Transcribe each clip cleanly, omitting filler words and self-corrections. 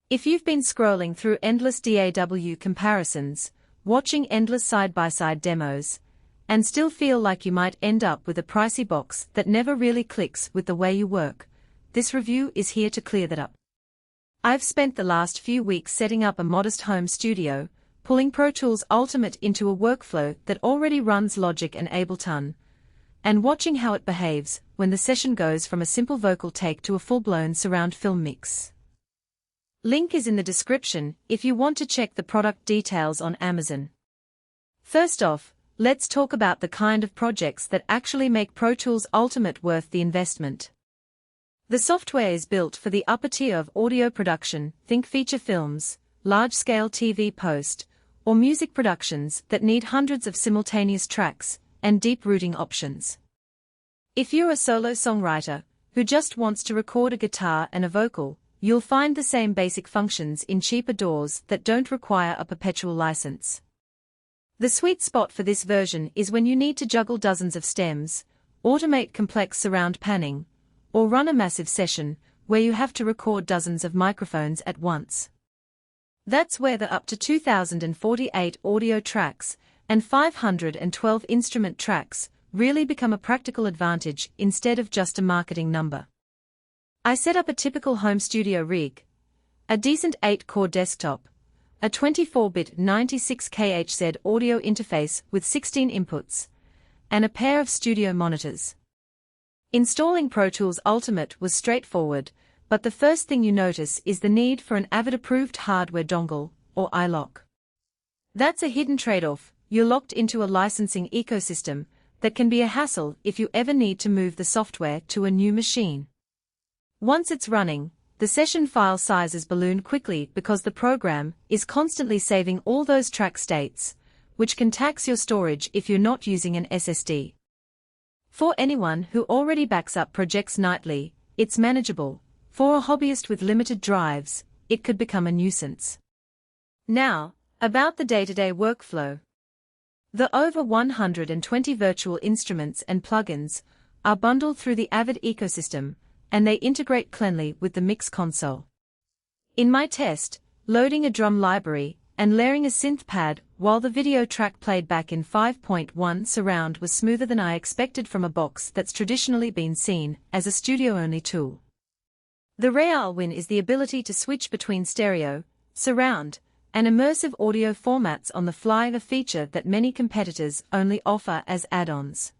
If you've been scrolling through endless DAW comparisons, watching endless side-by-side demos, and still feel like you might end up with a pricey box that never really clicks with the way you work, this review is here to clear that up. I've spent the last few weeks setting up a modest home studio, pulling Pro Tools Ultimate into a workflow that already runs Logic and Ableton, and watching how it behaves when the session goes from a simple vocal take to a full-blown surround film mix. Link is in the description if you want to check the product details on Amazon. First off, let's talk about the kind of projects that actually make Pro Tools Ultimate worth the investment. The software is built for the upper tier of audio production, think feature films, large-scale TV post, or music productions that need hundreds of simultaneous tracks and deep routing options. If you're a solo songwriter who just wants to record a guitar and a vocal, you'll find the same basic functions in cheaper DAWs that don't require a perpetual license. The sweet spot for this version is when you need to juggle dozens of stems, automate complex surround panning, or run a massive session where you have to record dozens of microphones at once. That's where the up to 2048 audio tracks and 512 instrument tracks really become a practical advantage instead of just a marketing number. I set up a typical home studio rig, a decent 8-core desktop, a 24-bit 96kHz audio interface with 16 inputs, and a pair of studio monitors. Installing Pro Tools Ultimate was straightforward, but the first thing you notice is the need for an Avid-approved hardware dongle, or iLock. That's a hidden trade-off. You're locked into a licensing ecosystem that can be a hassle if you ever need to move the software to a new machine. Once it's running, the session file sizes balloon quickly because the program is constantly saving all those track states, which can tax your storage if you're not using an SSD. For anyone who already backs up projects nightly, it's manageable. For a hobbyist with limited drives, it could become a nuisance. Now, about the day-to-day workflow. The over 120 virtual instruments and plugins are bundled through the Avid ecosystem, and they integrate cleanly with the mix console. In my test, loading a drum library and layering a synth pad while the video track played back in 5.1 surround was smoother than I expected from a box that's traditionally been seen as a studio-only tool. The real win is the ability to switch between stereo, surround, and immersive audio formats on the fly, a feature that many competitors only offer as add-ons.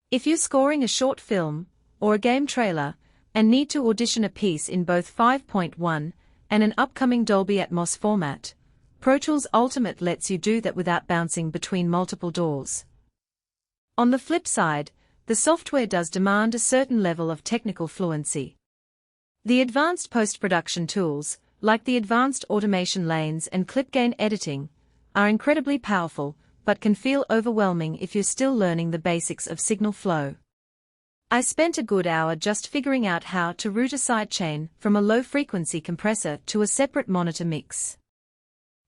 If you're scoring a short film or a game trailer and need to audition a piece in both 5.1 and an upcoming Dolby Atmos format, Pro Tools Ultimate lets you do that without bouncing between multiple DAWs. On the flip side, the software does demand a certain level of technical fluency. The advanced post-production tools, like the advanced automation lanes and clip gain editing, are incredibly powerful, but can feel overwhelming if you're still learning the basics of signal flow. I spent a good hour just figuring out how to route a sidechain from a low-frequency compressor to a separate monitor mix.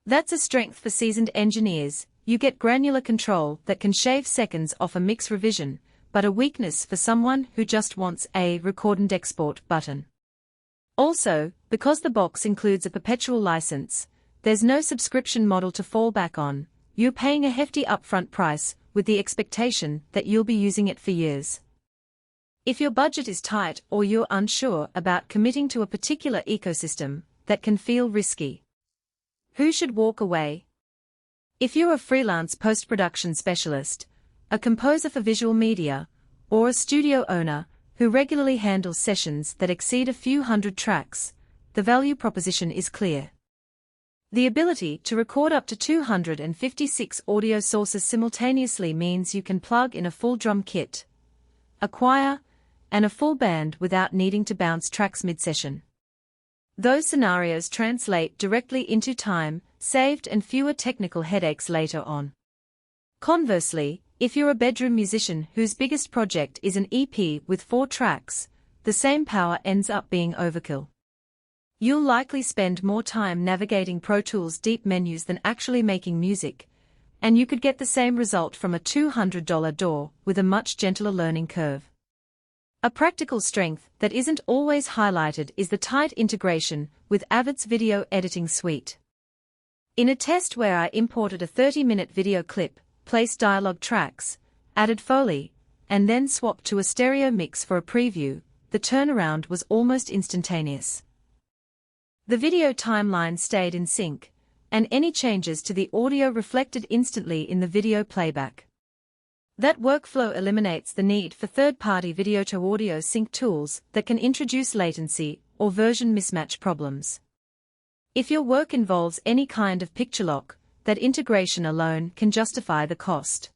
That's a strength for seasoned engineers. You get granular control that can shave seconds off a mix revision, but a weakness for someone who just wants a record and export button. Also, because the box includes a perpetual license, there's no subscription model to fall back on. You're paying a hefty upfront price with the expectation that you'll be using it for years. If your budget is tight or you're unsure about committing to a particular ecosystem, that can feel risky. Who should walk away? If you're a freelance post-production specialist, a composer for visual media, or a studio owner who regularly handles sessions that exceed a few hundred tracks, the value proposition is clear. The ability to record up to 256 audio sources simultaneously means you can plug in a full drum kit, a choir, and a full band without needing to bounce tracks mid-session. Those scenarios translate directly into time saved and fewer technical headaches later on. Conversely, if you're a bedroom musician whose biggest project is an EP with 4 tracks, the same power ends up being overkill. You'll likely spend more time navigating Pro Tools' deep menus than actually making music, and you could get the same result from a $200 DAW with a much gentler learning curve. A practical strength that isn't always highlighted is the tight integration with Avid's video editing suite. In a test where I imported a 30-minute video clip, placed dialogue tracks, added Foley, and then swapped to a stereo mix for a preview, the turnaround was almost instantaneous. The video timeline stayed in sync, and any changes to the audio reflected instantly in the video playback. That workflow eliminates the need for third-party video-to-audio sync tools that can introduce latency or version mismatch problems. If your work involves any kind of picture lock, that integration alone can justify the cost.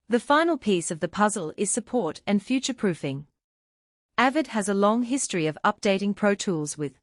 The final piece of the puzzle is support and future-proofing. Avid has a long history of updating Pro Tools with